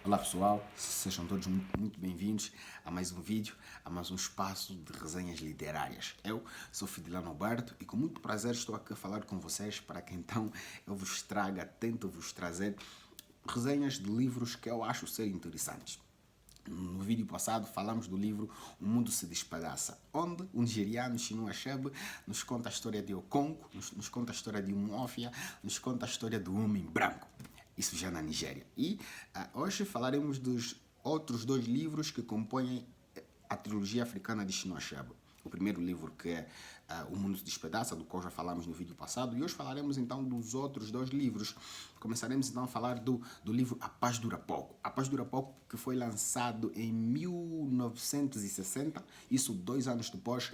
Olá pessoal, sejam todos muito bem-vindos a mais um vídeo, a mais um espaço de resenhas literárias. Eu sou Fidilano Alberto e com muito prazer estou aqui a falar com vocês para que então eu vos traga, tento vos trazer resenhas de livros que eu acho ser interessantes. No vídeo passado falamos do livro O Mundo se Despedaça, onde o nigeriano Chinua Achebe nos conta a história de Okonko, nos conta a história de Umuofia, nos conta a história do homem branco. Isso já na Nigéria. E hoje falaremos dos outros dois livros que compõem a trilogia africana de Chinua Achebe. O primeiro livro que é O Mundo se Despedaça, do qual já falamos no vídeo passado, e hoje falaremos então dos outros dois livros. Começaremos então a falar do livro A Paz Dura Pouco. A Paz Dura Pouco, que foi lançado em 1960, isso 2 anos depois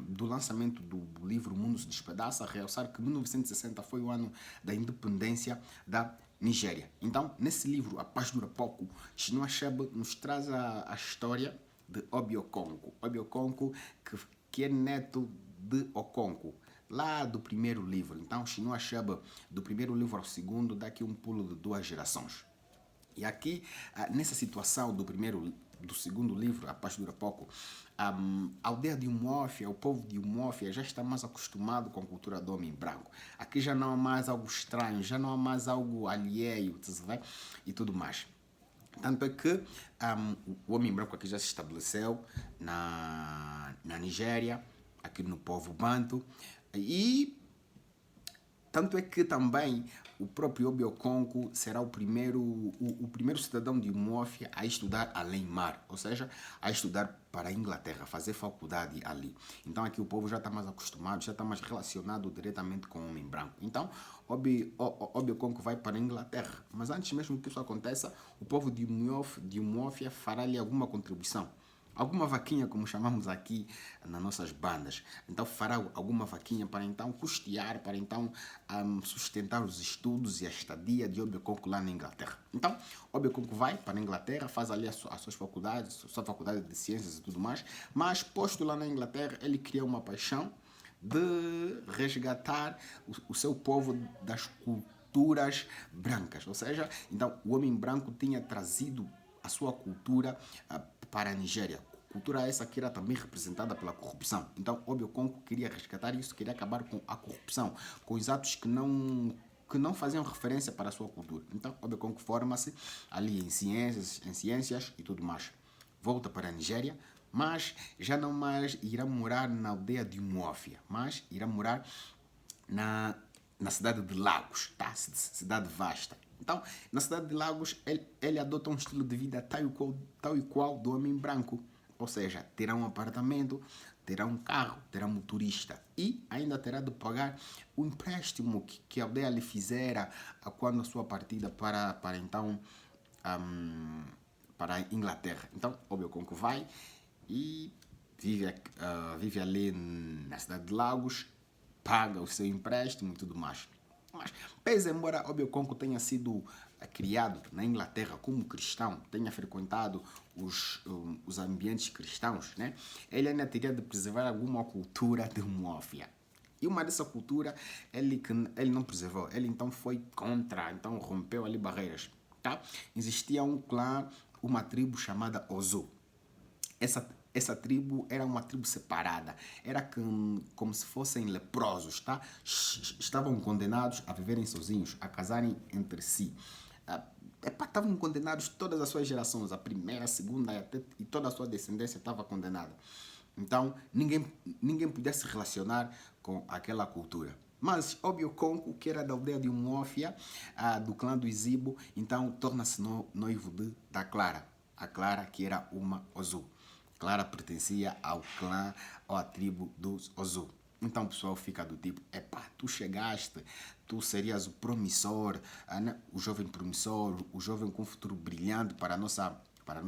do lançamento do livro O Mundo se Despedaça, a realçar que 1960 foi o ano da independência da Nigéria. Então, nesse livro, A Paz Dura Pouco, Chinua Achebe nos traz a história de Obi Okonko. Obi Okonko, que é neto de Okonko, lá do primeiro livro. Então, Chinua Achebe, do primeiro livro ao segundo, dá aqui um pulo de 2 gerações. E aqui, nessa situação do segundo livro, A Paz Dura Pouco, a aldeia de Umuofia, o povo de Umuofia já está mais acostumado com a cultura do homem branco. Aqui já não há mais algo estranho, já não há mais algo alheio, e tudo mais. Tanto é que o homem branco aqui já se estabeleceu na Nigéria, aqui no povo Banto, e tanto é que também o próprio Obi Okonko será o primeiro cidadão de Umuofia a estudar além mar, ou seja, a estudar para a Inglaterra, fazer faculdade ali. Então aqui o povo já está mais acostumado, já está mais relacionado diretamente com o homem branco. Então Obi Okonko vai para a Inglaterra, mas antes mesmo que isso aconteça, o povo de Umuofia fará ali alguma contribuição. Alguma vaquinha, como chamamos aqui nas nossas bandas. Então fará alguma vaquinha para então custear, para então sustentar os estudos e a estadia de Obi Okonko lá na Inglaterra. Então, Obi Okonko vai para a Inglaterra, faz ali as suas faculdades, sua faculdade de ciências e tudo mais, mas posto lá na Inglaterra, ele cria uma paixão de resgatar o seu povo das culturas brancas. Ou seja, então o homem branco tinha trazido a sua cultura para a Nigéria. Cultura essa que era também representada pela corrupção. Então, Obi Okonko queria resgatar isso, queria acabar com a corrupção, com os atos que não faziam referência para a sua cultura. Então, Obi Okonko forma-se ali em ciências e tudo mais. Volta para a Nigéria, mas já não mais irá morar na aldeia de Umuofia, mas irá morar na cidade de Lagos, tá? Cidade vasta. Então, na cidade de Lagos, ele adota um estilo de vida tal e qual do homem branco. Ou seja, terá um apartamento, terá um carro, terá um motorista e ainda terá de pagar o empréstimo que a aldeia lhe fizera quando a sua partida para então para a Inglaterra. Então, Obi Okonko vai e vive ali na cidade de Lagos, paga o seu empréstimo e tudo mais. Mas, pese embora Obi Okonko tenha sido criado na Inglaterra como cristão, tenha frequentado os ambientes cristãos, né? Ele ainda teria de preservar alguma cultura de Umuofia. E uma dessa cultura ele não preservou. Ele então foi contra, então rompeu ali barreiras. Tá? Existia um clã, uma tribo chamada Ozo. Essa tribo era uma tribo separada, era como se fossem leprosos, tá? Estavam condenados a viverem sozinhos, a casarem entre si. Estavam condenados todas as suas gerações, a primeira, a segunda e toda a sua descendência estava condenada. Então, ninguém podia se relacionar com aquela cultura. Mas Obi Okonko, que era da aldeia de Umuofia, do clã do Izibo, então torna-se noivo da Clara. A Clara, que era uma Ozu. Clara pertencia ao clã ou à tribo dos Ozu. Então o pessoal fica do tipo, tu chegaste, tu serias o promissor, né? O jovem promissor, o jovem com um futuro brilhante para a nossa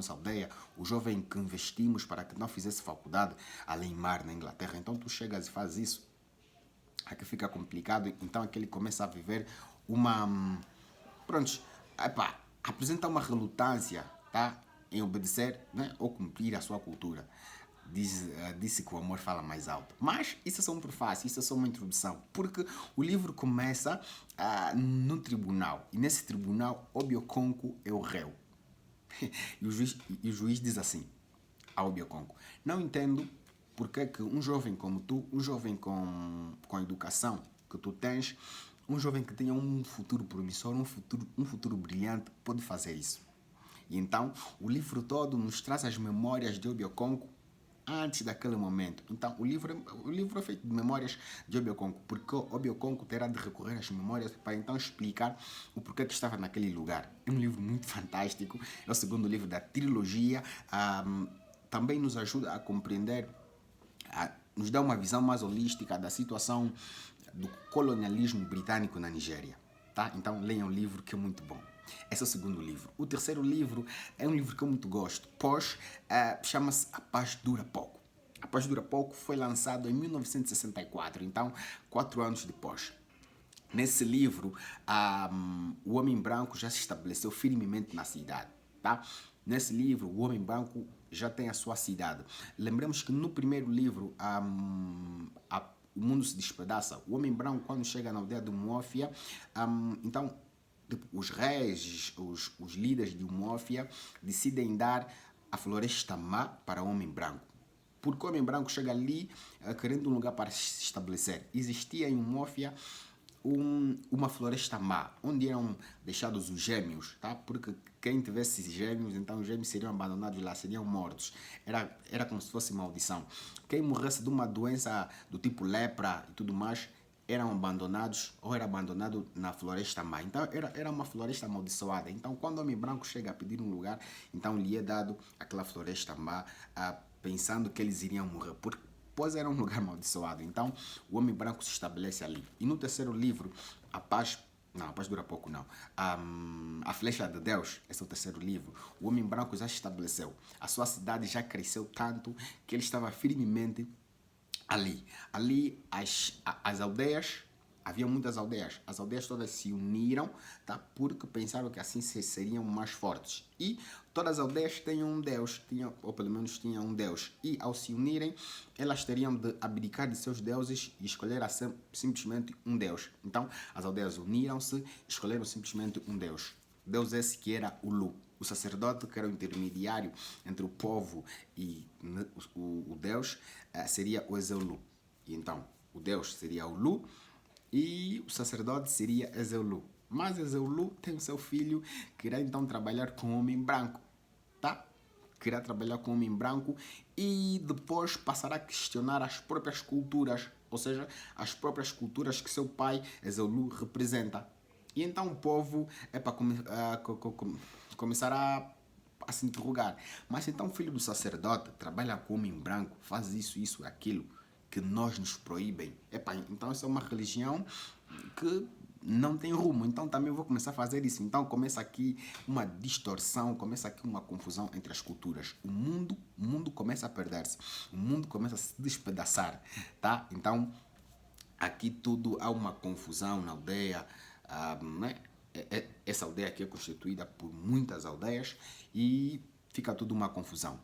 aldeia, o jovem que investimos para que não fizesse faculdade além mar na Inglaterra. Então tu chegas e fazes isso. Aqui fica complicado, então aqui ele começa a viver pronto, apresenta uma relutância, tá? Em obedecer, né? Ou cumprir a sua cultura. Disse que o amor fala mais alto. Mas isso é só um prefácio, isso é só uma introdução. Porque o livro começa no tribunal. E nesse tribunal, Obi Okonko é o réu. E o juiz diz assim ao Obiakonko: não entendo porque é que um jovem como tu, um jovem com a educação que tu tens, um jovem que tenha um futuro promissor, um futuro brilhante, pode fazer isso. E então, o livro todo nos traz as memórias de Obiakonko antes daquele momento. Então, o livro é feito de memórias de Obiakonko, porque Obiakonko terá de recorrer às memórias para então explicar o porquê que estava naquele lugar. É um livro muito fantástico, é o segundo livro da trilogia. Também nos ajuda a compreender, nos dá uma visão mais holística da situação do colonialismo britânico na Nigéria. Tá? Então leiam o livro, que é muito bom. Esse é o segundo livro. O terceiro livro é um livro que eu muito gosto. Chama-se A Paz Dura Pouco. A Paz Dura Pouco foi lançado em 1964, então 4 anos depois. Nesse livro, o homem branco já se estabeleceu firmemente na cidade. Tá? Nesse livro, o homem branco já tem a sua cidade. Lembremos que no primeiro livro, o mundo se despedaça. O homem branco, quando chega na aldeia de Umuofia, então os reis, os líderes de Umuofia decidem dar a floresta má para o homem branco. Porque o homem branco chega ali querendo um lugar para se estabelecer. Existia em Umuofia uma floresta má, onde eram deixados os gêmeos, tá? Porque quem tivesse gêmeos, então os gêmeos seriam abandonados lá, seriam mortos. Era como se fosse maldição. Quem morresse de uma doença do tipo lepra e tudo mais, eram abandonados ou era abandonado na floresta má. Então era uma floresta amaldiçoada. Então quando o homem branco chega a pedir um lugar, então lhe é dado aquela floresta má, pensando que eles iriam morrer, pois era um lugar amaldiçoado. Então o homem branco se estabelece ali. E no terceiro livro, A Paz Dura Pouco não. A Flecha de Deus, esse é o terceiro livro. O homem branco já se estabeleceu. A sua cidade já cresceu tanto que ele estava firmemente ali. Ali as aldeias, havia muitas aldeias. As aldeias todas se uniram, tá? Porque pensaram que assim seriam mais fortes. E todas as aldeias tinham um Deus, ou pelo menos tinham um Deus. E ao se unirem, elas teriam de abdicar de seus deuses e escolher simplesmente um Deus. Então, as aldeias uniram-se e escolheram simplesmente um Deus. Deus esse que era o Lu. O sacerdote, que era o intermediário entre o povo e o Deus, seria o Ezeulu. E então, o Deus seria o Lu e o sacerdote seria Ezeulu. Mas Ezeulu tem o seu filho que irá então trabalhar com o homem branco. Tá? Que irá trabalhar com o homem branco e depois passará a questionar as próprias culturas. Ou seja, as próprias culturas que seu pai, Ezeulu, representa. E então o povo começará a se interrogar. Mas então o filho do sacerdote trabalha com homem branco, faz isso, aquilo, que nós nos proíbem. Então essa é uma religião que não tem rumo, então também vou começar a fazer isso. Então começa aqui uma distorção, começa aqui uma confusão entre as culturas. O mundo começa a perder-se, o mundo começa a se despedaçar, tá? Então aqui tudo há uma confusão na aldeia, né? Essa aldeia aqui é constituída por muitas aldeias e fica tudo uma confusão.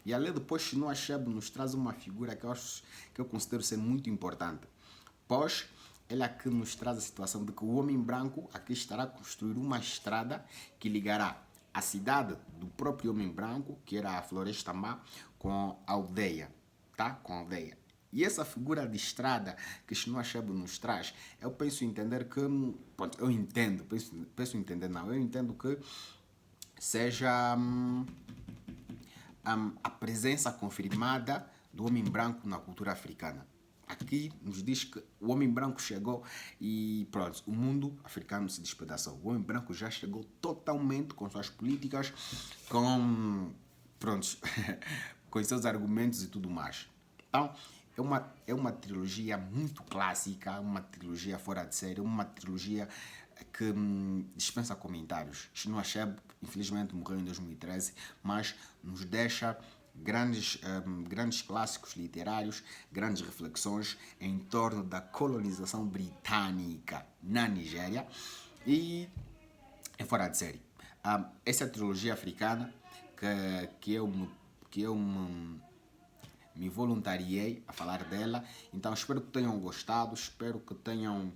E ali depois Chinua Achebe nos traz uma figura que eu considero ser muito importante. Pois ele aqui nos traz a situação de que o homem branco aqui estará a construir uma estrada que ligará a cidade do próprio homem branco, que era a Floresta Má, com a aldeia, tá? Com a aldeia. E essa figura de estrada que Chinua Achebe nos traz, eu penso entender que, eu entendo que seja a presença confirmada do homem branco na cultura africana. Aqui nos diz que o homem branco chegou e pronto, o mundo africano se despedaçou. O homem branco já chegou totalmente com suas políticas, com seus argumentos e tudo mais. Então, é uma trilogia muito clássica, uma trilogia fora de série, uma trilogia que dispensa comentários. Chinua Achebe, infelizmente, morreu em 2013, mas nos deixa grandes clássicos literários, grandes reflexões em torno da colonização britânica na Nigéria e é fora de série. Essa é a trilogia africana que eu me voluntariei a falar dela. Então espero que tenham gostado, espero que tenham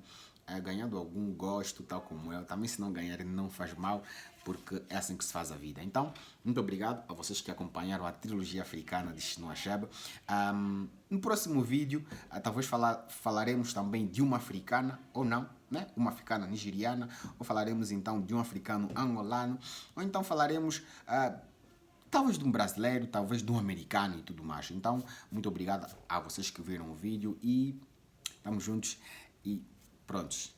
ganhando algum gosto, tal como eu. Também se não ganharem não faz mal, porque é assim que se faz a vida. Então, muito obrigado a vocês que acompanharam a trilogia africana de Chinua Achebe. No próximo vídeo, talvez falaremos também de uma africana, ou não, né? Uma africana nigeriana, ou falaremos então de um africano angolano, ou então falaremos talvez de um brasileiro, talvez de um americano e tudo mais. Então, muito obrigado a vocês que viram o vídeo e estamos juntos e prontos.